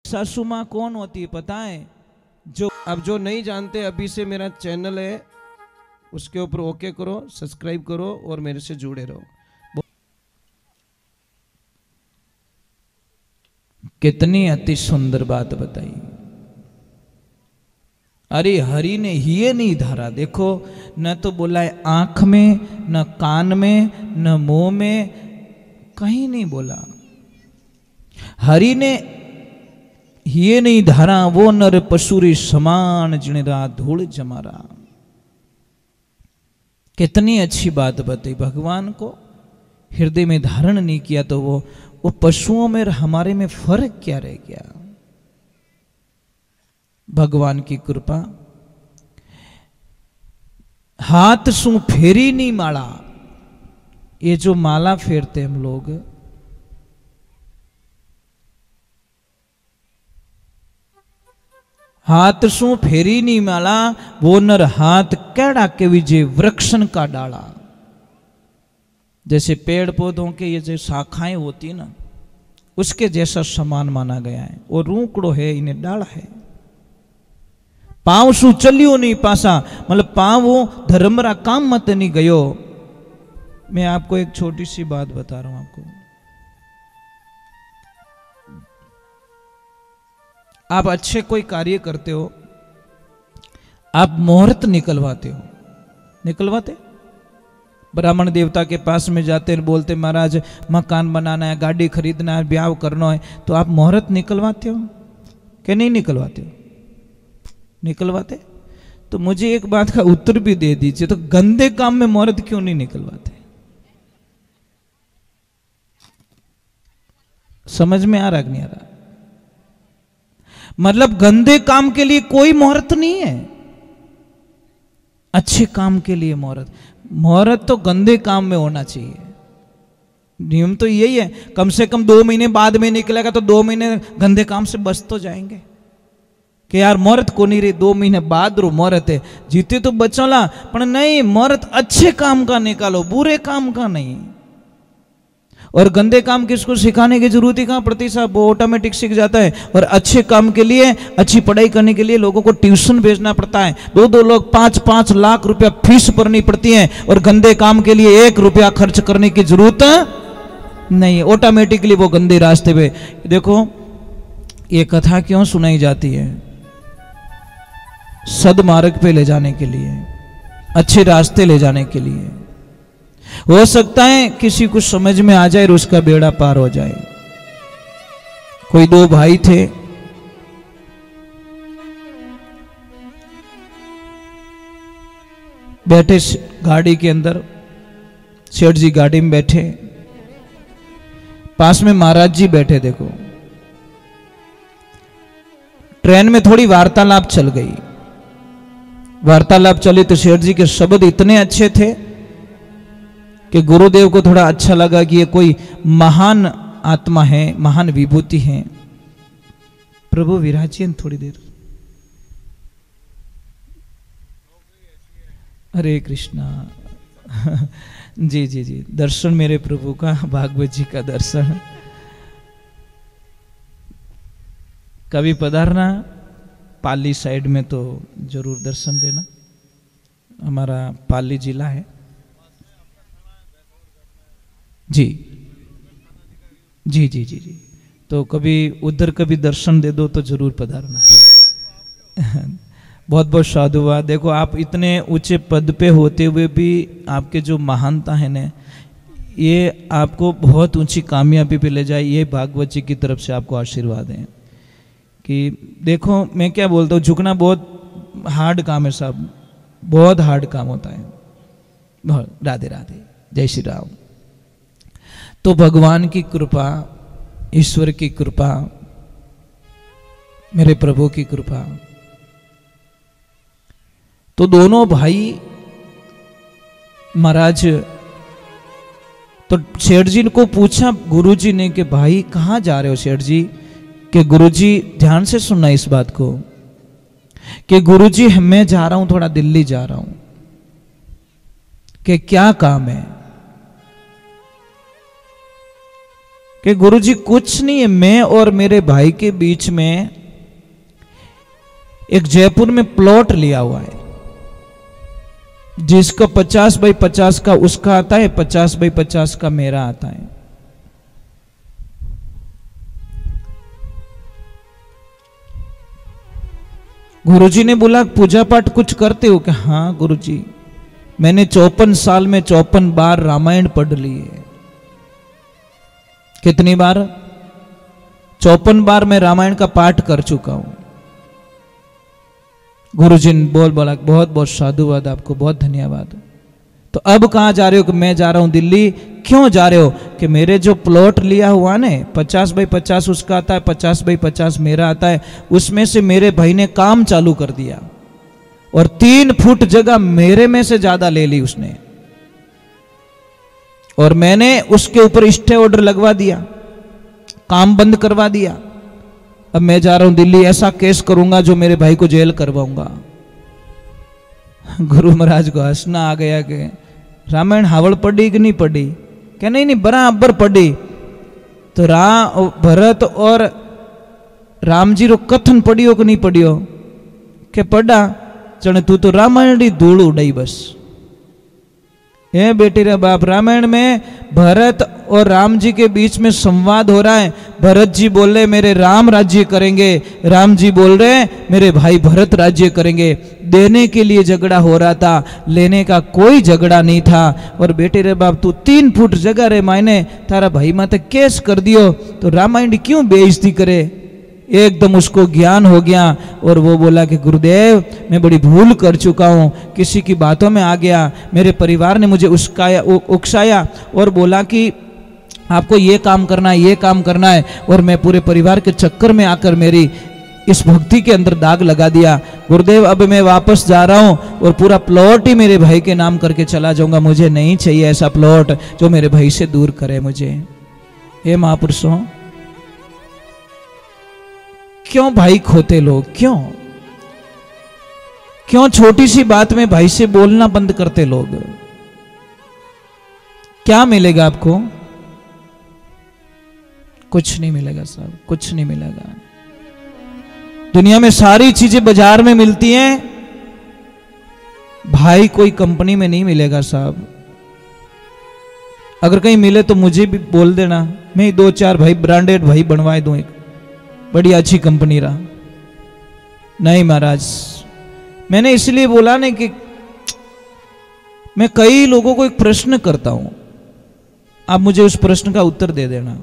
सासू माँ कौन होती है पता है? जो नहीं जानते, अभी से मेरा चैनल है, उसके ऊपर ओके करो, सब्सक्राइब करो और मेरे से जुड़े रहो। कितनी अति सुंदर बात बताई। अरे हरि ने ये नहीं धारा, देखो न तो बोला है आंख में, न कान में, न मुंह में, कहीं नहीं बोला। हरि ने ये नहीं धारा, वो नर पशुरी समान जिणरा धूल जमारा। कितनी अच्छी बात बताई। भगवान को हृदय में धारण नहीं किया तो वो पशुओं में और हमारे में फर्क क्या रह गया? भगवान की कृपा। हाथ सु फेरी नहीं माला, ये जो माला फेरते हम लोग, हाथ सु फेरी नहीं माला, वो नर हाथ कैड़ा के विजय वृक्षन का डाला। जैसे पेड़ पौधों के ये जो शाखाएं होती ना, उसके जैसा समान माना गया है। और रूकड़ो है, इन्हें डाल है। पांव सु चलियो नहीं पासा, मतलब पांव वो धर्मरा काम मत नहीं गयो। मैं आपको एक छोटी सी बात बता रहा हूं आपको। आप अच्छे कोई कार्य करते हो, आप मुहूर्त निकलवाते हो, निकलवाते? ब्राह्मण देवता के पास में जाते हैं, बोलते महाराज मकान बनाना है, गाड़ी खरीदना है, ब्याह करना है, तो आप मुहूर्त निकलवाते हो कि नहीं निकलवाते हो? निकलवाते? तो मुझे एक बात का उत्तर भी दे दीजिए, तो गंदे काम में मुहूर्त क्यों नहीं निकलवाते? समझ में आ रहा कि नहीं आ रहा? मतलब गंदे काम के लिए कोई मुहूर्त नहीं है, अच्छे काम के लिए मुहूर्त। मुहूर्त तो गंदे काम में होना चाहिए। नियम तो यही है, कम से कम 2 महीने बाद में निकलेगा तो 2 महीने गंदे काम से बच तो जाएंगे कि यार मुहूर्त को नहीं रही, 2 महीने बाद रो मुहूर्त है, जीते तो बचोला, पर नहीं, मुहूर्त अच्छे काम का निकालो, बुरे काम का नहीं। और गंदे काम किसको सिखाने की जरूरत ही कहां पड़ती साहब, वो ऑटोमेटिक सीख जाता है। और अच्छे काम के लिए, अच्छी पढ़ाई करने के लिए लोगों को ट्यूशन भेजना पड़ता है, 2-2 लोग 5-5 लाख रुपया फीस भरनी पड़ती है। और गंदे काम के लिए 1 रुपया खर्च करने की जरूरत नहीं, ऑटोमेटिकली वो गंदे रास्ते पे। देखो ये कथा क्यों सुनाई जाती है? सदमार्ग पे ले जाने के लिए, अच्छे रास्ते ले जाने के लिए। हो सकता है किसी को समझ में आ जाए और उसका बेड़ा पार हो जाए। कोई 2 भाई थे, बैठे गाड़ी के अंदर, सेठ जी गाड़ी में बैठे, पास में महाराज जी बैठे। देखो ट्रेन में थोड़ी वार्तालाप चल गई। वार्तालाप चली तो सेठ जी के शब्द इतने अच्छे थे कि गुरुदेव को थोड़ा अच्छा लगा कि ये कोई महान आत्मा है, महान विभूति है। प्रभु विराजिए थोड़ी देर। हरे कृष्णा। जी जी जी, दर्शन मेरे प्रभु का, भागवत जी का दर्शन। कभी पधारना पाली साइड में तो जरूर दर्शन देना। हमारा पाली जिला है जी जी जी जी जी, तो कभी उधर कभी दर्शन दे दो तो जरूर पधारना। बहुत बहुत साधुवाद। देखो आप इतने ऊंचे पद पे होते हुए भी आपके जो महानता है ना, ये आपको बहुत ऊंची कामयाबी पे ले जाए। ये भागवत जी की तरफ से आपको आशीर्वाद है कि देखो मैं क्या बोलता हूँ, झुकना बहुत हार्ड काम है साहब, बहुत हार्ड काम होता है। बहुत राधे राधे, जय श्री राम। तो भगवान की कृपा, ईश्वर की कृपा, मेरे प्रभु की कृपा। तो दोनों भाई महाराज, तो सेठ जी को पूछा गुरुजी ने कि भाई कहाँ जा रहे हो सेठ जी? कि गुरुजी, ध्यान से सुनना इस बात को, कि गुरुजी मैं जा रहा हूं, थोड़ा दिल्ली जा रहा हूं। कि क्या काम है? कि गुरुजी कुछ नहीं है, मैं और मेरे भाई के बीच में एक जयपुर में प्लॉट लिया हुआ है, जिसका 50 बाई 50 का उसका आता है, 50 बाई 50 का मेरा आता है। गुरुजी ने बोला पूजा पाठ कुछ करते हो क्या? हाँ गुरुजी, मैंने 54 साल में 54 बार रामायण पढ़ ली है। कितनी बार? 54 बार मैं रामायण का पाठ कर चुका हूं। गुरुजी ने बोला बहुत बहुत साधुवाद, आपको बहुत धन्यवाद। तो अब कहां जा रहे हो? कि मैं जा रहा हूं दिल्ली। क्यों जा रहे हो? कि मेरे जो प्लॉट लिया हुआ ने 50 बाई 50 उसका आता है, 50 बाई 50 मेरा आता है, उसमें से मेरे भाई ने काम चालू कर दिया और 3 फुट जगह मेरे में से ज्यादा ले ली उसने, और मैंने उसके ऊपर स्टे ऑर्डर लगवा दिया, काम बंद करवा दिया। अब मैं जा रहा हूं दिल्ली, ऐसा केस करूंगा जो मेरे भाई को जेल करवाऊंगा। गुरु महाराज को हंसना आ गया कि रामायण हावड़ पढ़ी कि नहीं पढ़ी? क्या नहीं बराबर पढ़ी। तो भरत और राम जी रो कथन पढ़ियो कि नहीं पढ़ियो? के पढ़ा चने तू तो रामायण री धूल उड़ाई बस। ये बेटी रे बाप, रामायण में भरत और राम जी के बीच में संवाद हो रहा है। भरत जी बोल रहे मेरे राम राज्य करेंगे, राम जी बोल रहे मेरे भाई भरत राज्य करेंगे। देने के लिए झगड़ा हो रहा था, लेने का कोई झगड़ा नहीं था। और बेटे रे बाप, तू 3 फुट जगह रे मायने तारा भाई माते केस कर दियो, तो रामायण क्यों बेइज्जती करे? एकदम उसको ज्ञान हो गया और वो बोला कि गुरुदेव मैं बड़ी भूल कर चुका हूँ, किसी की बातों में आ गया, मेरे परिवार ने मुझे उकसाया और बोला कि आपको ये काम करना है, ये काम करना है, और मैं पूरे परिवार के चक्कर में आकर मेरी इस भक्ति के अंदर दाग लगा दिया। गुरुदेव अब मैं वापस जा रहा हूँ और पूरा प्लॉट ही मेरे भाई के नाम करके चला जाऊंगा। मुझे नहीं चाहिए ऐसा प्लॉट जो मेरे भाई से दूर करे मुझे। हे महापुरुषों, क्यों भाई खोते लोग? क्यों छोटी सी बात में भाई से बोलना बंद करते लोग? क्या मिलेगा आपको? कुछ नहीं मिलेगा साहब, कुछ नहीं मिलेगा। दुनिया में सारी चीजें बाजार में मिलती हैं, भाई कोई कंपनी में नहीं मिलेगा साहब। अगर कहीं मिले तो मुझे भी बोल देना, मैं 2-4 भाई ब्रांडेड भाई बनवाए दूं, एक बड़ी अच्छी कंपनी रहा। नहीं महाराज, मैंने इसलिए बोला नहीं कि मैं कई लोगों को एक प्रश्न करता हूं, आप मुझे उस प्रश्न का उत्तर दे देना।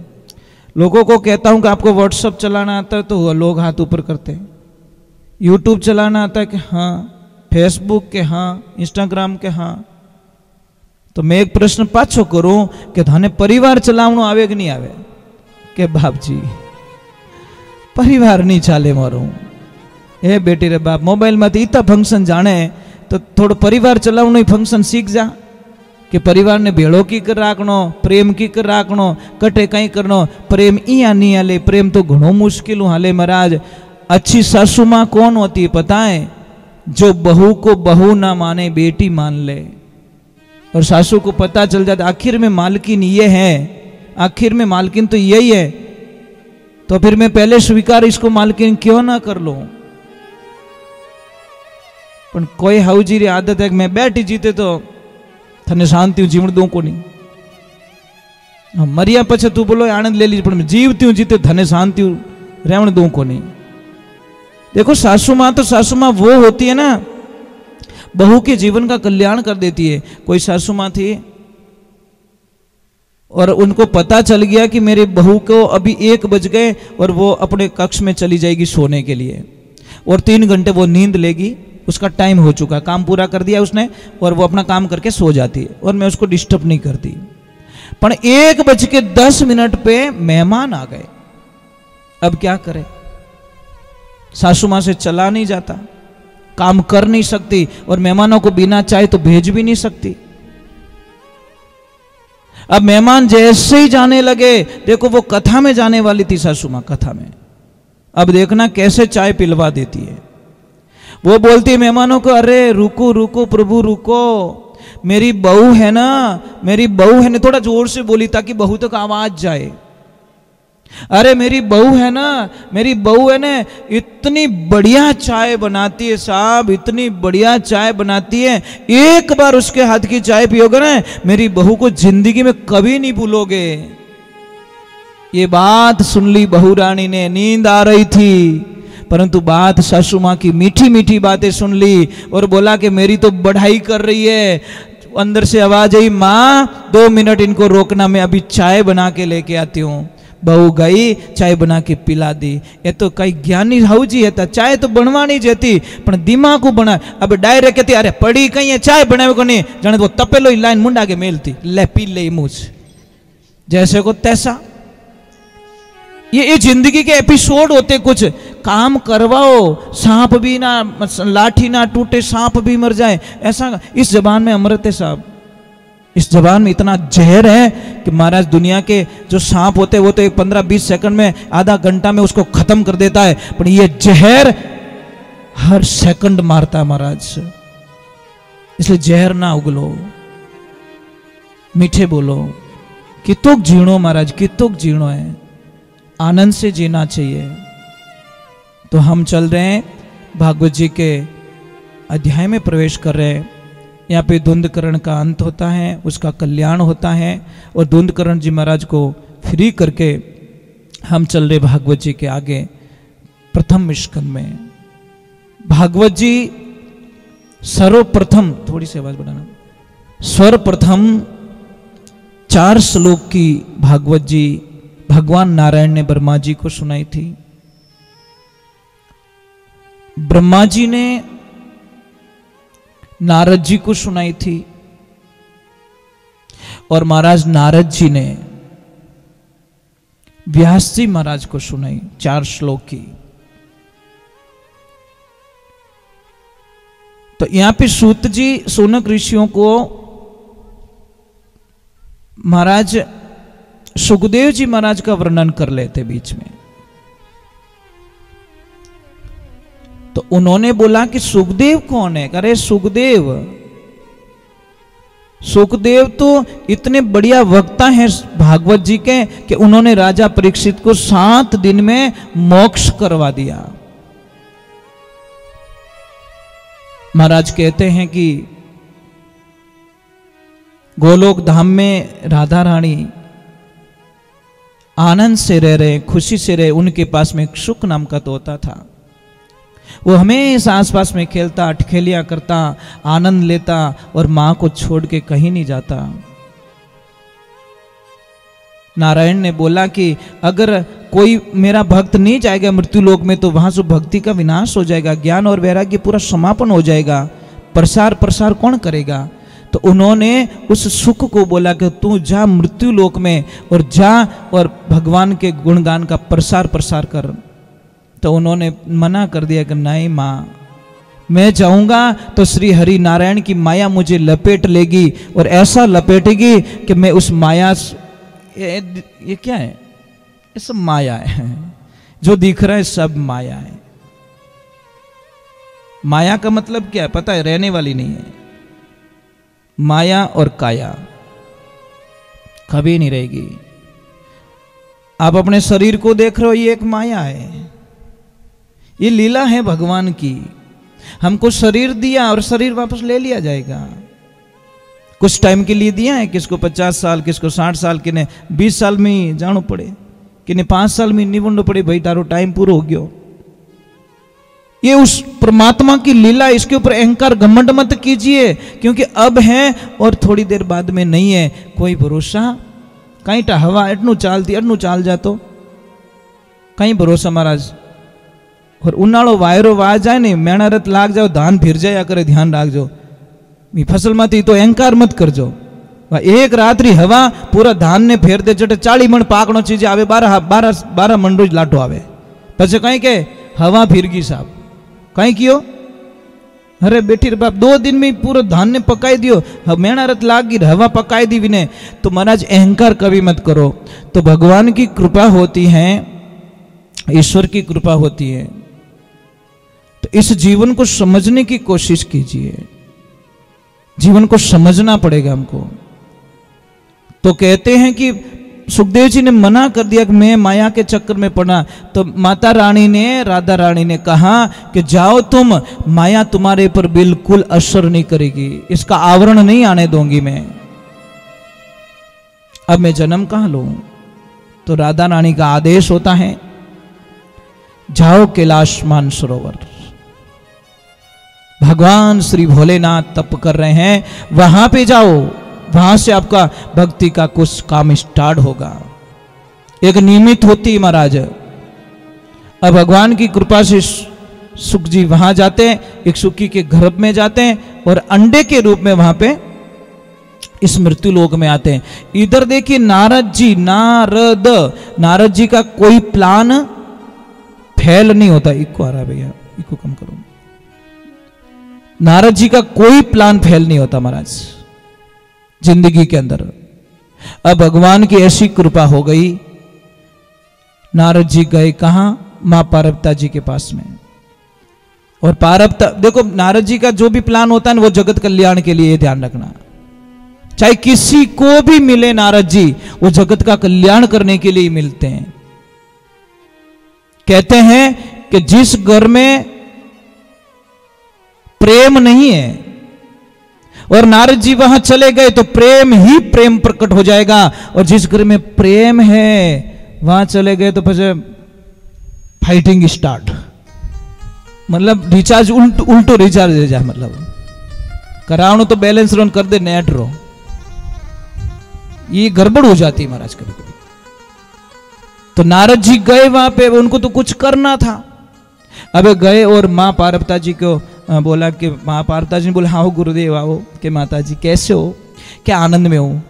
लोगों को कहता हूं कि आपको व्हाट्सएप चलाना आता है, तो लोग हाथ ऊपर करते हैं। यूट्यूब चलाना आता है कि हाँ, फेसबुक के हाँ, इंस्टाग्राम के हाँ। तो मैं एक प्रश्न पाछो करूं कि थाने परिवार चलावनो आवे कि नहीं आवे? के बाप जी परिवार नहीं चाले मारो। ए बेटी रे बाप, मोबाइल में इतना फंक्शन जाने तो थोड़ा परिवार चलावनो फंक्शन सीख जा कि परिवार ने भेड़ो की कर राखनो, प्रेम की कर राखनो, कटे कहीं करनो। प्रेम इया नहीं हाले, प्रेम तो घणो मुश्किल हाले महाराज। अच्छी सासू मां कौन होती है पता है? जो बहू को बहू ना माने, बेटी मान ले। और सासू को पता चल जाता आखिर में मालकिन ये है, आखिर में मालकिन तो यही है, तो फिर मैं पहले स्वीकार इसको मालकिन क्यों ना कर लूं। पण कोई हाउजी री आदत है कि मैं बैठी जीते तो थने शांति जीवन दू को नहीं। मरिया पछे तू बोलो आनंद ले लीजिए, पण मैं जीवती हूं जीते थने शांति रहने दू को नहीं। देखो सासू मां तो सासू मां वो होती है ना, बहू के जीवन का कल्याण कर देती है। कोई सासू मां थी और उनको पता चल गया कि मेरे बहू को अभी 1 बज गए और वो अपने कक्ष में चली जाएगी सोने के लिए, और 3 घंटे वो नींद लेगी, उसका टाइम हो चुका, काम पूरा कर दिया उसने, और वो अपना काम करके सो जाती है और मैं उसको डिस्टर्ब नहीं करती। पर 1:10 पे मेहमान आ गए। अब क्या करे? सासू मां से चला नहीं जाता, काम कर नहीं सकती, और मेहमानों को बिना चाहे तो भेज भी नहीं सकती। अब मेहमान जैसे ही जाने लगे, देखो वो कथा में जाने वाली थी सासू मां, कथा में, अब देखना कैसे चाय पिलवा देती है। वो बोलती है मेहमानों को, अरे रुको रुको प्रभु रुको, मेरी बहू है ना, मेरी बहू है ना। थोड़ा जोर से बोली ताकि बहू तक आवाज जाए। अरे मेरी बहू है ना, मेरी बहू है ना, इतनी बढ़िया चाय बनाती है साहब, इतनी बढ़िया चाय बनाती है, एक बार उसके हाथ की चाय पियोगे ना, मेरी बहू को जिंदगी में कभी नहीं भूलोगे। ये बात सुन ली बहू रानी ने, नींद आ रही थी, परंतु बात सासू माँ की मीठी मीठी बातें सुन ली और बोला कि मेरी तो बढ़ाई कर रही है। अंदर से आवाज आई, माँ 2 मिनट इनको रोकना, मैं अभी चाय बना के लेके आती हूँ। बहू गई, चाय बना के पिला दी। ये तो कई ज्ञानी हाउजी है, चाय तो बनवानी जती पण दिमाग को बना। अब डायरेक्ट कहती अरे पड़ी कहीं है चाय बनावे को नहीं, जाने वो तपेलो ही लाइन मुंडा के मेलती, ले पी ले मुझ जैसे को तैसा। ये जिंदगी के एपिसोड होते, कुछ काम करवाओ, सांप भी ना, लाठी ना टूटे, सांप भी मर जाए, ऐसा इस जबान में अमृत है साहब। इस जबान में इतना जहर है कि महाराज दुनिया के जो सांप होते हैं वो तो 15-20 सेकंड में, आधा घंटा में उसको खत्म कर देता है, पर ये जहर हर सेकंड मारता है महाराज। इसलिए जहर ना उगलो, मीठे बोलो, कितोक जीणो महाराज, कितोक जीणो है, आनंद से जीना चाहिए। तो हम चल रहे हैं, भागवत जी के अध्याय में प्रवेश कर रहे हैं। यहाँ पे धुंधकरण का अंत होता है, उसका कल्याण होता है, और धुंधकरण जी महाराज को फ्री करके हम चल रहे भागवत जी के आगे प्रथम स्कंद में। भागवत जी सर्वप्रथम, थोड़ी सी आवाज बढ़ाना, सर्वप्रथम 4 श्लोक की भागवत जी भगवान नारायण ने ब्रह्मा जी को सुनाई थी। ब्रह्मा जी ने नारद जी को सुनाई थी, और महाराज नारद जी ने व्यास जी महाराज को सुनाई 4 श्लोक की। तो यहां पे सूत जी शौनक ऋषियों को महाराज सुखदेव जी महाराज का वर्णन कर लेते बीच में। तो उन्होंने बोला कि सुखदेव कौन है? अरे सुखदेव, सुखदेव तो इतने बढ़िया वक्ता हैं भागवत जी के कि उन्होंने राजा परीक्षित को 7 दिन में मोक्ष करवा दिया। महाराज कहते हैं कि गोलोक धाम में राधा रानी आनंद से रह रहे, खुशी से रहे। उनके पास में एक सुख नाम का तोता था, वो हमेशा आसपास में खेलता, अटखेलियां करता, आनंद लेता और मां को छोड़ के कहीं नहीं जाता। नारायण ने बोला कि अगर कोई मेरा भक्त नहीं जाएगा मृत्यु लोक में तो वहां से भक्ति का विनाश हो जाएगा, ज्ञान और वैराग्य पूरा समापन हो जाएगा, प्रसार कौन करेगा? तो उन्होंने उस सुख को बोला कि तू जा मृत्यु लोक में और जा और भगवान के गुणगान का प्रसार कर। तो उन्होंने मना कर दिया कि नहीं माँ, मैं जाऊंगा तो श्री हरि नारायण की माया मुझे लपेट लेगी और ऐसा लपेटेगी कि मैं उस माया, ये क्या है? ये सब माया है, जो दिख रहा है सब माया है। माया का मतलब क्या है पता है? रहने वाली नहीं है। माया और काया कभी नहीं रहेगी। आप अपने शरीर को देख रहे हो, ये एक माया है, ये लीला है भगवान की। हमको शरीर दिया और शरीर वापस ले लिया जाएगा। कुछ टाइम के लिए दिया है, किसको 50 साल, किसको 60 साल, किन्हें 20 साल में ही जानो पड़े, किन्हें 5 साल में निवंडो पड़े, भाई तारो टाइम पूरा हो गयो। ये उस परमात्मा की लीला, इसके ऊपर अहंकार घमंड मत कीजिए, क्योंकि अब है और थोड़ी देर बाद में नहीं है। कोई भरोसा, कहीं टा हवा एटनू चालती एटनू चाल जातो, कहीं भरोसा महाराज। और उनाळो वायरो वा जाए नहीं, मेणा रत लाग जाओ, धान फिर जाया करे, ध्यान राखजो। फसल में तो अहंकार मत करजो। एक रात्रि हवा पूरा धान ने फेर दे, जटे 40 मण पाकनो चीज आवे, 12 मण रोज लाटो आवे, पछे कहीं के हवा फिर गई साहब, कहीं कियो? अरे बेटी रे बाप, 2 दिन में पूरा धान ने पकाई दियो, मेहनत रत लाग गई, हवा पकाई दी विने। तो महाराज अहंकार कभी मत करो। तो भगवान की कृपा होती है, ईश्वर की कृपा होती है। तो इस जीवन को समझने की कोशिश कीजिए, जीवन को समझना पड़ेगा हमको। तो कहते हैं कि सुखदेव जी ने मना कर दिया कि मैं माया के चक्कर में पड़ा, तो माता रानी ने, राधा रानी ने कहा कि जाओ तुम, माया तुम्हारे पर बिल्कुल असर नहीं करेगी, इसका आवरण नहीं आने दूंगी मैं। अब मैं जन्म कहां लूं? तो राधा रानी का आदेश होता है, जाओ कैलाश मानसरोवर, भगवान श्री भोलेनाथ तप कर रहे हैं, वहां पे जाओ, वहां से आपका भक्ति का कुछ काम स्टार्ट होगा। एक नियमित होती महाराज। अब भगवान की कृपा से सुख जी वहां जाते हैं, एक सुखी के गर्भ में जाते हैं और अंडे के रूप में वहां पे इस मृत्यु लोक में आते हैं। इधर देखिए नारद जी का कोई प्लान फेल नहीं होता। इको आ रहा है भैया, इको कम करो। नारद जी का कोई प्लान फेल नहीं होता महाराज जिंदगी के अंदर। अब भगवान की ऐसी कृपा हो गई, नारद जी गए कहां? मां पार्वती जी के पास में। और पार्वती, देखो नारद जी का जो भी प्लान होता है वो जगत कल्याण के लिए, ध्यान रखना। चाहे किसी को भी मिले नारद जी, वो जगत का कल्याण करने के लिए मिलते हैं। कहते हैं कि जिस घर में प्रेम नहीं है और नारद जी वहां चले गए तो प्रेम ही प्रेम प्रकट हो जाएगा, और जिस घर में प्रेम है वहां चले गए तो फिर फाइटिंग स्टार्ट, मतलब रिचार्ज उल्टो रिचार्ज हो जाए, मतलब करावनो तो बैलेंस रन कर दे नेट रो, ये गड़बड़ हो जाती है महाराज कभी कभी। तो नारद जी गए वहां पे, उनको तो कुछ करना था। अब गए और मां पार्वती जी को बोला कि मां पार्वती जी ने बोला हाँ गुरुदेव आओ, कि माता जी कैसे हो, क्या आनंद में हो,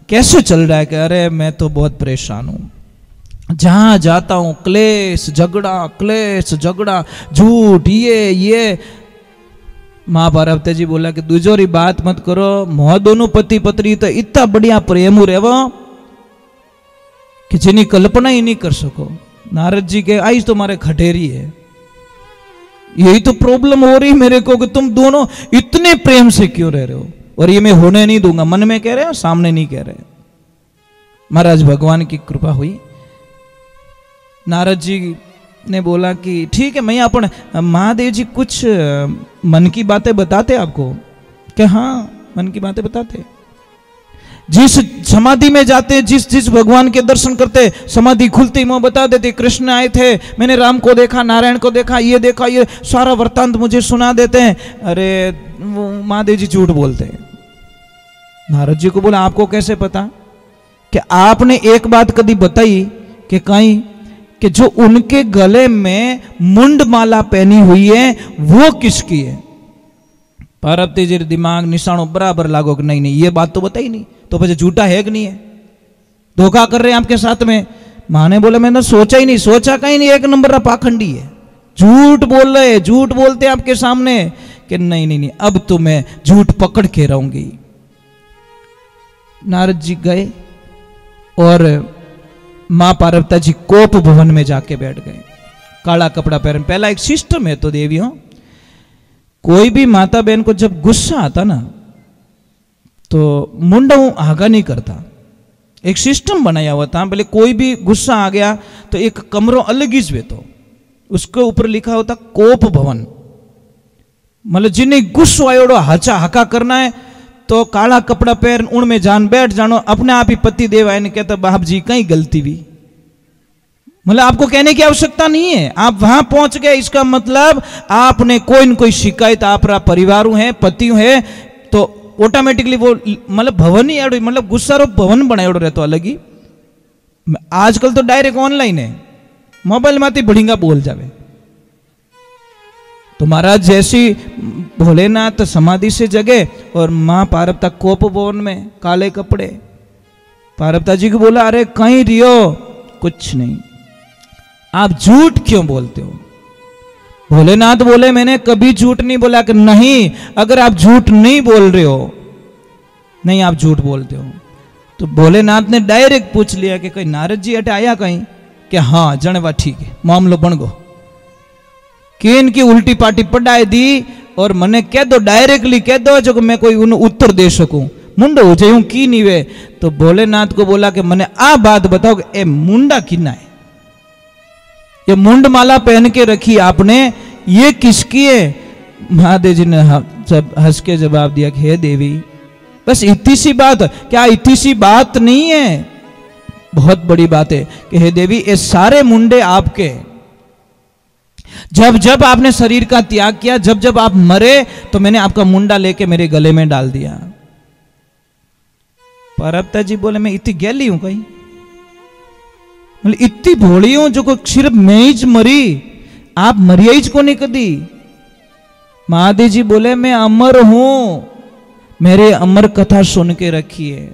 कैसे चल रहा है? कि अरे मैं तो बहुत परेशान हूं, जहां जाता हूं क्लेश झगड़ा झूठ ये। मां पार्वती जी बोला कि दूजोरी बात मत करो, मोह दोनों पति पत्नी तो इतना बढ़िया प्रेम रेवो कि जिनी कल्पना ही नहीं कर सको। नारद जी के आई तुम्हारे खटेरी है, यही तो प्रॉब्लम हो रही मेरे को कि तुम दोनों इतने प्रेम से क्यों रह रहे हो, और ये मैं होने नहीं दूंगा। मन में कह रहे हो, सामने नहीं कह रहे। महाराज भगवान की कृपा हुई, नारद जी ने बोला कि ठीक है मैं अपन महादेव जी कुछ मन की बातें बताते आपको? कि हाँ मन की बातें बताते। जिस समाधि में जाते, जिस भगवान के दर्शन करते, समाधि खुलती मैं बता देते कृष्ण आए थे, मैंने राम को देखा, नारायण को देखा, ये सारा वृत्तांत मुझे सुना देते हैं। अरे वो महादेव जी झूठ बोलते हैं। नारद जी को बोला आपको कैसे पता? कि आपने एक बात कभी बताई कि कहीं कि जो उनके गले में मुंड माला पहनी हुई है वो किसकी है? पार्वती जी दिमाग निशानों बराबर लागो कि नहीं ये बात तो बताई नहीं, तो फिर झूठा है कि नहीं है, धोखा कर रहे हैं आपके साथ में। मां ने बोला मैंने सोचा ही नहीं, सोचा कहीं नहीं, एक नंबर का पाखंडी है, झूठ बोल रहे, झूठ बोलते हैं आपके सामने। कि नहीं अब तो मैं झूठ पकड़ के रहूंगी। नारद जी गए और मां पार्वती जी कोप भवन में जाके बैठ गए, काला कपड़ा पहन। पहला एक सिस्टम है तो देवियों, कोई भी माता बहन को जब गुस्सा आता ना तो मुंडा आगा नहीं करता, एक सिस्टम बनाया हुआ था। पहले कोई भी गुस्सा आ गया तो एक कमरो अलग ही तो उसके ऊपर लिखा होता कोप भवन, मतलब जिन्हें गुस्सा आयो हचा हका करना है तो काला कपड़ा पहन उनमें जान बैठ जानो। अपने आप ही पति देव आए कहता बाप जी कहीं गलती भी, मतलब आपको कहने की आवश्यकता नहीं है, आप वहां पहुंच गए, इसका मतलब आपने कोई न कोई शिकायत आप परिवार है, पति है, तो ऑटोमेटिकली वो मतलब भवन ही एडो, मतलब गुस्सा रो भवन बनाए रहते अलग ही। आजकल तो डायरेक्ट ऑनलाइन है, मोबाइल में बढ़िया बोल जावे। तो महाराज जैसी भोलेनाथ समाधि से जगे और मां पार्वती कोप भवन में काले कपड़े। पार्वती जी को बोला अरे कहीं रियो? कुछ नहीं, आप झूठ क्यों बोलते हो? भोलेनाथ बोले मैंने कभी झूठ नहीं बोला। कि नहीं, अगर आप झूठ नहीं बोल रहे हो, नहीं आप झूठ बोलते हो। तो भोलेनाथ ने डायरेक्ट पूछ लिया कि कहीं नारद जी हटे आया कहीं? कि हाँ जनवा ठीक है, मामलो बन गो। कि इनकी उल्टी पार्टी पढ़ाई दी और मने कह दो, डायरेक्टली कह दो जो मैं कोई उन उत्तर दे सकूं। मुंडो हो जाए की नहीं वे। तो भोलेनाथ को बोला कि मैंने आ बात बताओ कि ए मुंडा किना है, ये मुंड माला पहन के रखी आपने, ये किसकी है? महादेव जी ने हंस के जवाब दिया कि हे देवी, बस इतनी सी बात। क्या इतनी सी बात नहीं है? बहुत बड़ी बात है कि हे देवी, ये सारे मुंडे आपके। जब जब आपने शरीर का त्याग किया, जब जब आप मरे, तो मैंने आपका मुंडा लेके मेरे गले में डाल दिया। परबता जी बोले मैं इतनी गैली हूं कहीं, मतलब इतनी भोली हूं जो सिर्फ मैं ही मरी, आप मरिया ही को नहीं कदी। महादेव जी बोले मैं अमर हूं, मेरे अमर कथा सुन के रखिए।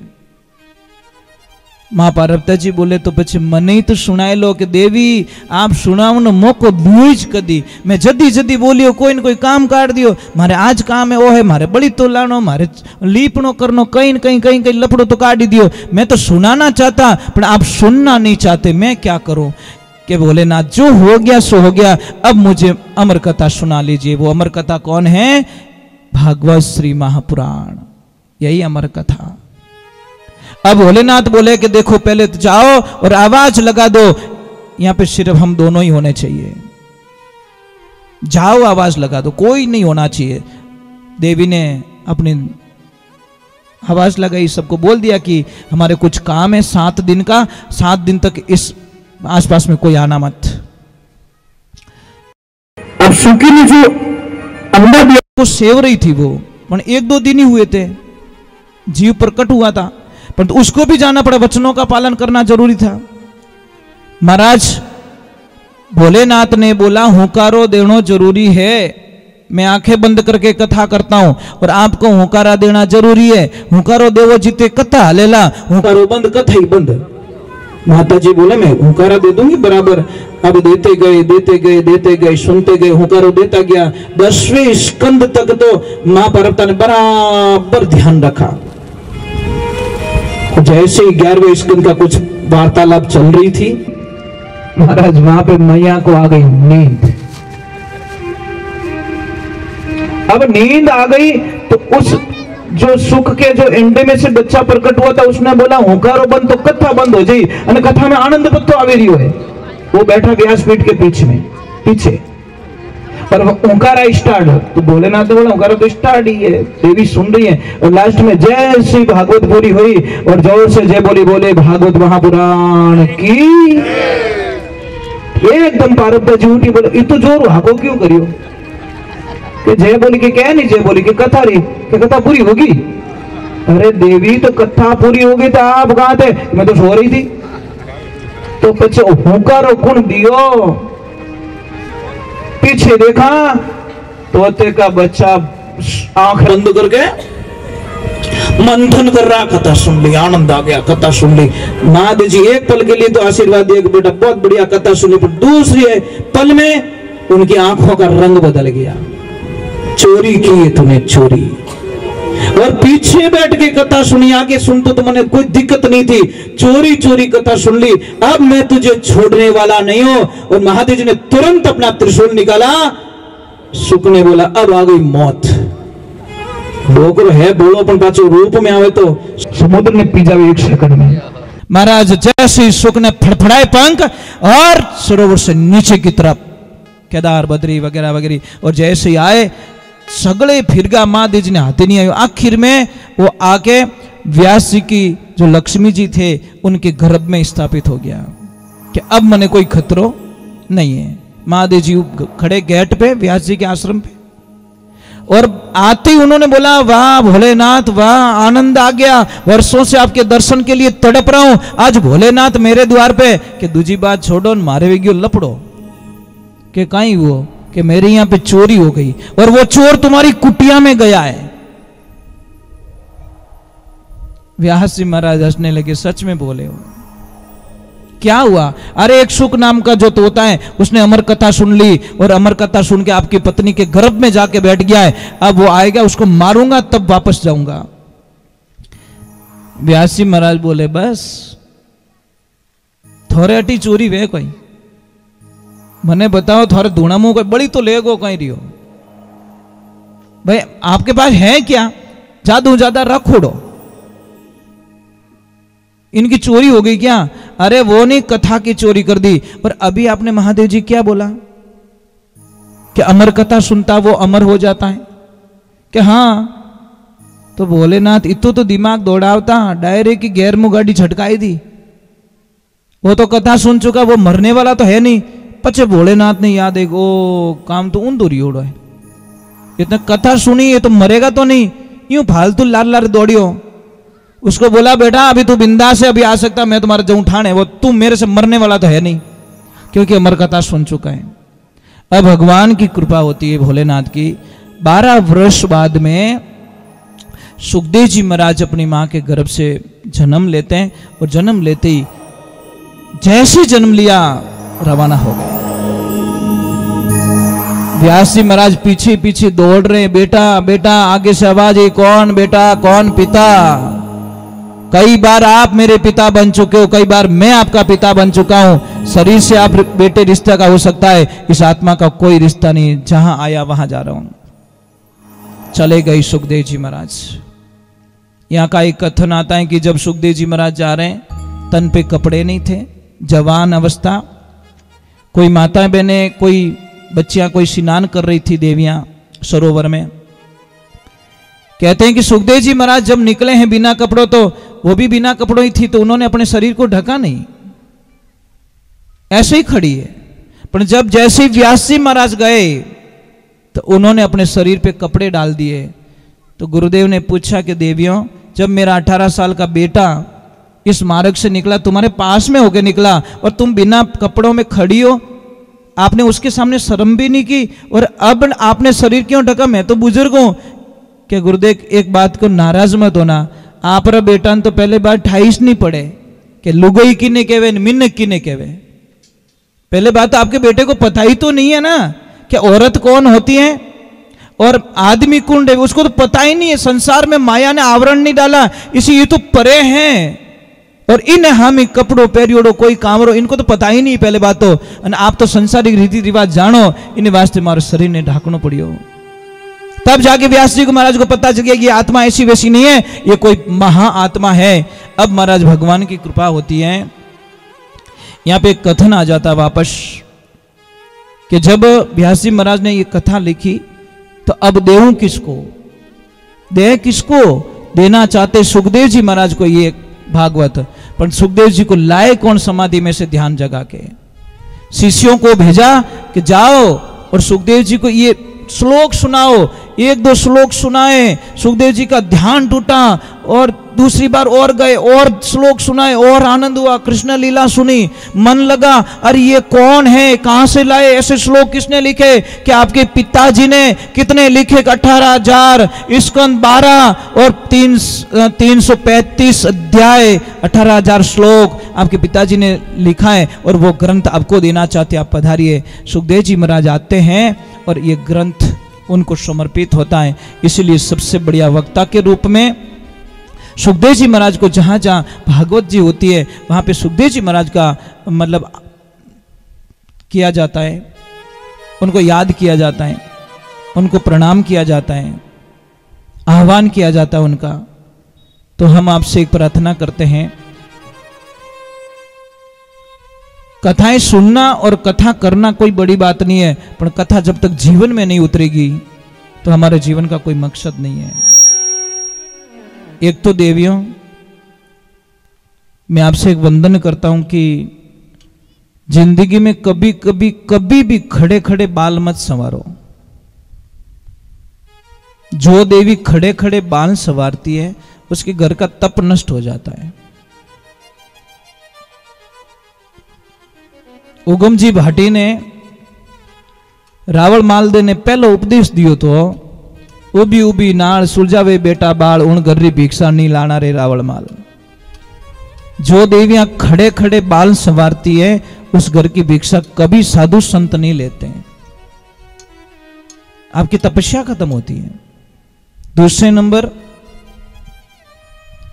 मां पार्वती जी बोले तो पछी मने ही तो सुनाए लो कि देवी आप सुनावनो मौको दियो ज कदी। मैं जदी जदी बोलियो कोई न कोई काम काट दियो, मारे आज काम है वो है, मारे बड़ी तो लानो, मारे लीपनो करनो, कहीं न कहीं कहीं कहीं लपड़ो तो काट दियो। मैं तो सुनाना चाहता पर आप सुनना नहीं चाहते, मैं क्या करूं? कि भोलेनाथ जो हो गया सो हो गया, अब मुझे अमर कथा सुना लीजिए। वो अमर कथा कौन है? भागवत श्री महापुराण, यही अमर कथा। अब भोलेनाथ बोले कि देखो पहले तो जाओ और आवाज लगा दो, यहां पे सिर्फ हम दोनों ही होने चाहिए। जाओ आवाज लगा दो, कोई नहीं होना चाहिए। देवी ने अपनी आवाज लगाई, सबको बोल दिया कि हमारे कुछ काम है 7 दिन का, 7 दिन तक इस आसपास में कोई आना मत। अब सुकी ने जो अंडा दिया को सेव रही थी वो, पर 1-2 दिन ही हुए थे, जीव प्रकट हुआ था, परंतु उसको भी जाना पड़ा, वचनों का पालन करना जरूरी था। महाराज भोलेनाथ ने बोला हुंकारो देना जरूरी है, मैं आंखें बंद करके कथा करता हूं और आपको हुंकारा देना जरूरी है। हुंकारो देवो जीते कथा हलेला, हुंकारो बंद कथा ही बंद। माता जी बोले मैं हुंकारा दे दूंगी बराबर। अब देते गए देते गए देते गए, सुनते गए, हुंकारो देता गया। 10वें स्कंद तक तो मां पार्वती ने बराबर ध्यान रखा। जैसे ही 11वें स्कंद का कुछ वार्तालाप चल रही थी, महाराज वहां पे मैया को आ गई नींद। अब नींद आ गई तो उस जो सुख के जो एंडे में से बच्चा प्रकट हुआ था, उसने बोला हुंकारो बंद तो कथा बंद हो जाई, और कथा में आनंद बत्तो आ रही है। वो बैठा व्यासपीठ के पीछे और ओंकारा स्टार्ट, तो भोलेनाथ ने बोला ओंकारा तो स्टार्ट ही है, देवी सुन रही है। और लास्ट में जैसी भागवत पूरी हुई और जोर से जय बोली बोले भागवत महापुराण की, एकदम पार्वती जी उठी, बोले ये तो जोर हाको क्यों करियो? कि जय बोली के क्या नहीं जय बोली कि कथा रही, कि कथा पूरी होगी। अरे देवी तो कथा पूरी होगी तो आप कहां थे? मैं तो सो रही थी। तो पीछे हुंकारो कौन दियो? पीछे देखा तोते का बच्चा आंख बंद करके मंथन कर रहा, कथा सुन ली, आनंद आ गया, कथा सुन ली। महादेव जी एक पल के लिए तो आशीर्वाद दिया कि बेटा बहुत बढ़िया कथा सुनी, पर दूसरी पल में उनकी आंखों का रंग बदल गया। चोरी की है तूने चोरी, और पीछे बैठ के कथा सुनी, आगे सुन तो तुमने कोई दिक्कत नहीं थी, चोरी चोरी कथा सुन ली, अब मैं तुझे छोड़ने वाला नहीं हूं। और महादेव जी ने तुरंत अपना त्रिशूल निकाला। सुख ने बोला अब आ गई मौत। डोकरो है बोलो पण पाछो रूप में आवे तो समुद्र ने पी जावे 1 सेकंड में। महाराज जैसे ही सुख ने फड़फड़ाए पंख और सरोवर से नीचे की तरफ केदार बद्री वगैरह वगैरह, और जैसे ही आए सगले फिरगा महादेव जी ने हाथे नहीं आयो। आखिर में वो आके व्यास जी की जो लक्ष्मी जी थे उनके गर्भ में स्थापित हो गया कि अब मने कोई खतरो नहीं है। महादेव जी खड़े गेट पे व्यास जी के आश्रम पे, और आते ही उन्होंने बोला वाह भोलेनाथ वाह, आनंद आ गया, वर्षों से आपके दर्शन के लिए तड़प रहा हूं, आज भोलेनाथ मेरे द्वार पे। कि दूसरी बात छोड़ो, मारे वेगियो लपड़ो कि कहीं वो कि मेरे यहां पे चोरी हो गई और वो चोर तुम्हारी कुटिया में गया है। व्यास जी महाराज हंसने लगे, सच में बोले हो? क्या हुआ? अरे एक सुख नाम का जो तोता है उसने अमर कथा सुन ली और अमर कथा सुन के आपकी पत्नी के गर्भ में जाके बैठ गया है, अब वो आएगा उसको मारूंगा तब वापस जाऊंगा। व्यास जी महाराज बोले बस थोड़े अटी चोरी वे कोई मने बताओ, थोड़े धूणा मुंह कोई बड़ी तो ले गो कहीं रियो भाई, आपके पास है क्या? जादू ज्यादा रखोड़ो इनकी चोरी हो गई क्या? अरे वो नहीं, कथा की चोरी कर दी। पर अभी आपने महादेव जी क्या बोला कि अमर कथा सुनता वो अमर हो जाता है? कि हाँ, तो भोलेनाथ इतो तो दिमाग दौड़ावता, डायरेक्ट की गैर मुंह गाड़ी झटकाई दी। वो तो कथा सुन चुका, वो मरने वाला तो है नहीं। पचे भोलेनाथ ने याद एक ओ काम तो उन दूरी उड़ो है, इतना कथा सुनी, ये तो मरेगा तो नहीं, यूं फालतू लार लार दौड़ियो। उसको बोला बेटा अभी तू बिंदास से अभी आ सकता, मैं तुम्हारा जो उठाने, वो तू मेरे से मरने वाला तो है नहीं, क्योंकि अमर कथा सुन चुका है। अब भगवान की कृपा होती है भोलेनाथ की। 12 वर्ष बाद में सुखदेव जी महाराज अपनी मां के गर्भ से जन्म लेते हैं, और जन्म लेते ही जैसे जन्म लिया रवाना हो गए। व्यास जी महाराज पीछे पीछे दौड़ रहे हैं, बेटा बेटा, आगे से आवाज है, कौन बेटा कौन पिता? कई बार आप मेरे पिता बन चुके हो, कई बार मैं आपका पिता बन चुका हूं। शरीर से आप बेटे रिश्ता का हो सकता है, इस आत्मा का कोई रिश्ता नहीं, जहां आया वहां जा रहा हूं। चले गए सुखदेव जी महाराज। यहां का एक कथन आता है कि जब सुखदेव जी महाराज जा रहे हैं, तन पे कपड़े नहीं थे, जवान अवस्था, कोई माताएं बहने, कोई बच्चियां, कोई स्नान कर रही थी देवियां सरोवर में। कहते हैं कि सुखदेव जी महाराज जब निकले हैं बिना कपड़ों, तो वो भी बिना कपड़ों ही थी, तो उन्होंने अपने शरीर को ढका नहीं, ऐसे ही खड़ी है। पर जब जैसे ही व्यास जी महाराज गए तो उन्होंने अपने शरीर पे कपड़े डाल दिए। तो गुरुदेव ने पूछा कि देवियों, जब मेरा 18 साल का बेटा इस मार्ग से निकला, तुम्हारे पास में होकर निकला, और तुम बिना कपड़ों में खड़ी हो, आपने उसके सामने शर्म भी नहीं की, और अब आपने शरीर क्यों ढका? मैं तो बुजुर्ग हूं। क्या गुरुदेव एक बात को नाराज मत होना, आप रा बेटा तो पहले बार 28 नहीं पड़े कि लुगई किने कहवे मिन्नक किने कहवे। पहले बात आपके बेटे को पता ही तो नहीं है ना कि औरत कौन होती है और आदमी कौन है, उसको तो पता ही नहीं है। संसार में माया ने आवरण नहीं डाला, इसी ये तो परे हैं, और इन हम कपड़ों पेरियोड़ो कोई कामरो, इनको तो पता ही नहीं पहले बात तो। आप तो संसारिक रीति रिवाज जानो, इन वास्ते मारो शरीर ने ढाकनो पड़ियो। तब जाके व्यास जी को महाराज को पता चल गया कि ये आत्मा ऐसी वैसी नहीं है, ये कोई महा आत्मा है। अब महाराज भगवान की कृपा होती है। यहां पे एक कथन आ जाता वापस कि जब व्यास जी महाराज ने ये कथा लिखी, तो अब देऊं किसको, दे किसको देना चाहते सुखदेव जी महाराज को ये भागवत, पर सुखदेव जी को लाए कौन समाधि में से ध्यान जगा के? शिष्यों को भेजा कि जाओ और सुखदेव जी को ये श्लोक सुनाओ। 1-2 श्लोक सुनाए, सुखदेव जी का ध्यान टूटा, और दूसरी बार और गए और श्लोक सुनाए, और आनंद हुआ, कृष्ण लीला सुनी, मन लगा, अरे ये कौन है, कहां से लाए ऐसे श्लोक, किसने लिखे? कि आपके पिताजी ने। कितने लिखे? 18,000 स्कंद 12 और 335 अध्याय, 18,000 श्लोक आपके पिताजी ने लिखा है, और वो ग्रंथ आपको देना चाहते, आप पधारिए। सुखदेव जी महाराज आते हैं और ये ग्रंथ उनको समर्पित होता है। इसलिए सबसे बढ़िया वक्ता के रूप में सुखदेव जी महाराज को जहां जहां भागवत जी होती है, वहां पे सुखदेव जी महाराज का मतलब किया जाता है, उनको याद किया जाता है, उनको प्रणाम किया जाता है, आह्वान किया जाता है उनका। तो हम आपसे एक प्रार्थना करते हैं, कथाएं सुनना और कथा करना कोई बड़ी बात नहीं है, पर कथा जब तक जीवन में नहीं उतरेगी तो हमारे जीवन का कोई मकसद नहीं है। एक तो देवियों, मैं आपसे एक वंदन करता हूं कि जिंदगी में कभी कभी कभी भी खड़े खड़े बाल मत संवारो। जो देवी खड़े खड़े बाल संवारती है, उसके घर का तप नष्ट हो जाता है। उगम जी भाटी ने रावण मालदे ने पहलो उपदेश दियो तो, उबी उबी नाल सुलझावे बेटा बाल, उन गर्री भिक्षा नहीं लाना रे रावण माल। जो देवियां खड़े खड़े बाल संवारती है, उस घर की भिक्षा कभी साधु संत नहीं लेते हैं, आपकी तपस्या खत्म होती है। दूसरे नंबर,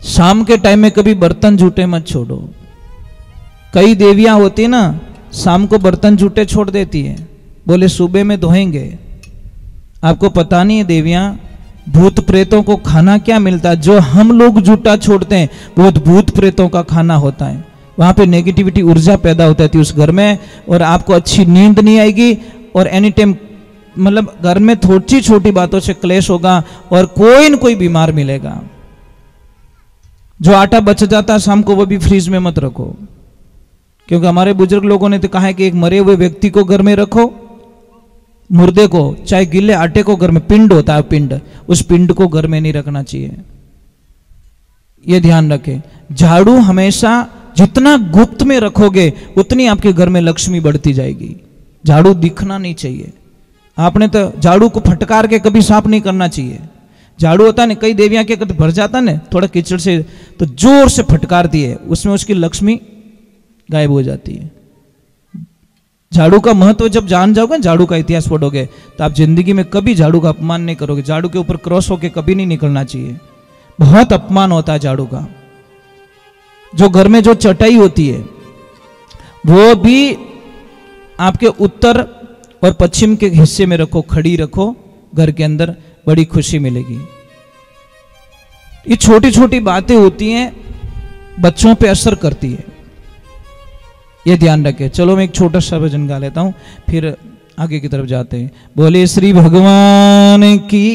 शाम के टाइम में कभी बर्तन जूठे मत छोड़ो। कई देवियां होती है ना, शाम को बर्तन जूठे छोड़ देती है, बोले सुबह में धोएंगे। आपको पता नहीं है देवियां भूत प्रेतों को खाना क्या मिलता है? जो हम लोग जूठा छोड़ते हैं वो भूत प्रेतों का खाना होता है। वहां पे नेगेटिविटी ऊर्जा पैदा होती थी उस घर में, और आपको अच्छी नींद नहीं आएगी, और एनी टाइम मतलब घर में थोड़ी छोटी बातों से क्लेश होगा, और कोई न कोई बीमार मिलेगा। जो आटा बच जाता है शाम को वो भी फ्रीज में मत रखो, क्योंकि हमारे बुजुर्ग लोगों ने तो कहा है कि एक मरे हुए व्यक्ति को घर में रखो, मुर्दे को, चाहे गिले आटे को घर में, पिंड होता है पिंड, उस पिंड को घर में नहीं रखना चाहिए। ये ध्यान रखें। झाड़ू हमेशा जितना गुप्त में रखोगे उतनी आपके घर में लक्ष्मी बढ़ती जाएगी। झाड़ू दिखना नहीं चाहिए। आपने तो झाड़ू को फटकार के कभी साफ नहीं करना चाहिए। झाड़ू होता है ना, कई देवियां के भर जाता है थोड़ा कीचड़ से, तो जोर से फटकारती है, उसमें उसकी लक्ष्मी गायब हो जाती है। झाड़ू का महत्व जब जान जाओगे, झाड़ू का इतिहास पढ़ोगे, तो आप जिंदगी में कभी झाड़ू का अपमान नहीं करोगे। झाड़ू के ऊपर क्रॉस होके कभी नहीं निकलना चाहिए, बहुत अपमान होता है झाड़ू का। जो घर में जो चटाई होती है वो भी आपके उत्तर और पश्चिम के हिस्से में रखो, खड़ी रखो घर के अंदर, बड़ी खुशी मिलेगी। ये छोटी छोटी बातें होती हैं, बच्चों पे असर करती है, ये ध्यान रखें। चलो मैं एक छोटा सा भजन गा लेता हूं, फिर आगे की तरफ जाते हैं। बोले श्री भगवान की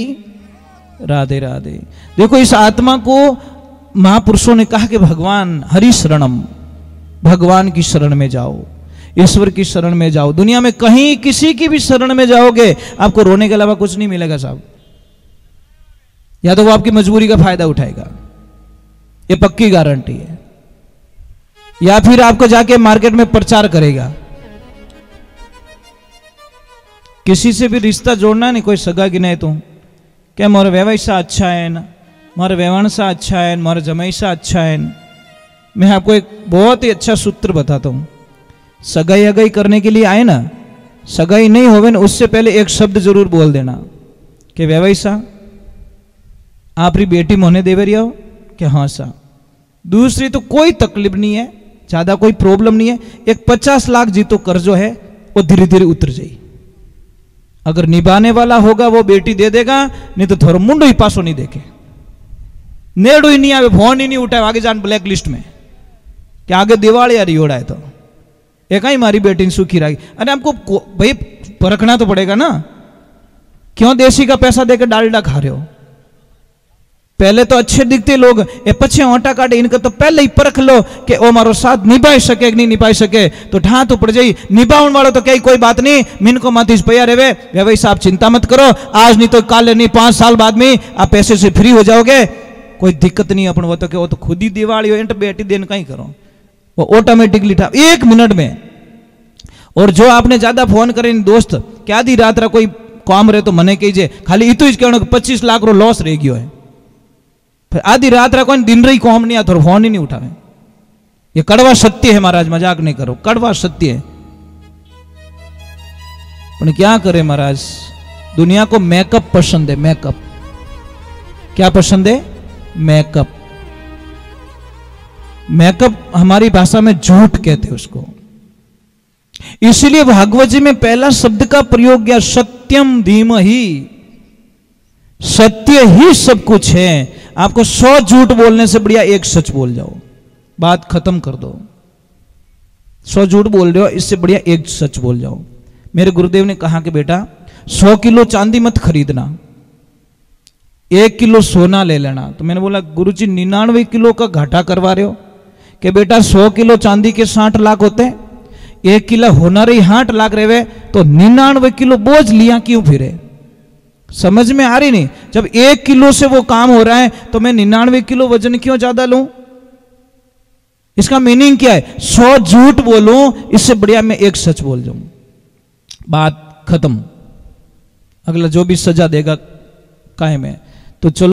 राधे राधे। देखो इस आत्मा को महापुरुषों ने कहा कि भगवान हरि शरणम, भगवान की शरण में जाओ, ईश्वर की शरण में जाओ। दुनिया में कहीं किसी की भी शरण में जाओगे आपको रोने के अलावा कुछ नहीं मिलेगा साहब। या तो वो आपकी मजबूरी का फायदा उठाएगा, ये पक्की गारंटी है, या फिर आपको जाके मार्केट में प्रचार करेगा। किसी से भी रिश्ता जोड़ना नहीं, कोई सगा की नहीं, तो क्या मोरा व्यवहार सा अच्छा है ना, मारा व्यवहार सा अच्छा है, मारा जमाई सा अच्छा है। मैं आपको एक बहुत ही अच्छा सूत्र बताता हूं। सगाई अगाई करने के लिए आए ना, सगाई नहीं होवे ना, उससे पहले एक शब्द जरूर बोल देना कि व्यवहार सा आप री बेटी मोने देवे रही हो कि हाँ सा। दूसरी तो कोई तकलीफ नहीं है, ज्यादा कोई प्रॉब्लम नहीं है। एक 50 लाख जीतो कर्जो है वो धीरे धीरे उतर जाए। अगर निभाने वाला होगा वो बेटी दे देगा, नहीं तो थोड़ा मुंडो ही पासो नहीं देखे, नेड़ो ही नहीं आवे, फोन ही नहीं उठाए, आगे जान ब्लैक लिस्ट में कि आगे दिवाली आ रही हो रहा है। तो एक ही मारी बेटी ने सुखी रही। अरे हमको भाई परखना तो पड़ेगा ना, क्यों देसी का पैसा देकर डालडा खा रहे हो। पहले तो अच्छे दिखते लोग, ये पछे ओंटा काटे, इनका तो पहले ही परख लो कि ओ मारो साथ निभाई सके कि नहीं निभाई सके, तो ढा तो पड़ जाई। निभावन वालों तो कहीं कोई बात नहीं, मिन को माथी पया रहे वे भाई साहब, चिंता मत करो, आज नहीं तो कल नहीं 5 साल बाद में आप पैसे से फ्री हो जाओगे, कोई दिक्कत नहीं। अपन वो तो खुद ही दिवाली हो, इंट बेटी देन कहीं करो, वो ऑटोमेटिकली 1 मिनट में। और जो आपने ज्यादा फोन करे दोस्त क्या दी रात कोई काम रहे तो मने कीजिए, खाली इतो ही कहना 25 लाख रो लॉस रह गयो है, फिर आधी रात रखो दिन रही कॉम नहीं आता, फोन ही नहीं उठावे। ये कड़वा सत्य है महाराज, मजाक नहीं करो, कड़वा सत्य है। पर क्या करे महाराज, दुनिया को मेकअप पसंद है, मेकअप। क्या पसंद है? मेकअप। मेकअप हमारी भाषा में झूठ कहते हैं उसको। इसलिए भागवत जी में पहला शब्द का प्रयोग किया, सत्यम धीमहि, सत्य ही सब कुछ है। आपको 100 झूठ बोलने से बढ़िया एक सच बोल जाओ, बात खत्म कर दो। 100 झूठ बोल रहे हो, इससे बढ़िया एक सच बोल जाओ। मेरे गुरुदेव ने कहा कि बेटा 100 किलो चांदी मत खरीदना, 1 किलो सोना ले लेना। तो मैंने बोला गुरुजी 99 किलो का घाटा करवा रहे हो कि बेटा 100 किलो चांदी के 60 लाख होते हैं, 1 किलो होना रही 60 लाख रहे, तो 99 किलो बोझ लिया क्यों फिरे? समझ में आ रही नहीं। जब 1 किलो से वो काम हो रहा है तो मैं 99 किलो वजन क्यों ज्यादा लूं? इसका मीनिंग क्या है? 100 झूठ बोलूं, इससे बढ़िया मैं एक सच बोल जाऊं, बात खत्म। अगला जो भी सजा देगा कायम है। तो चलो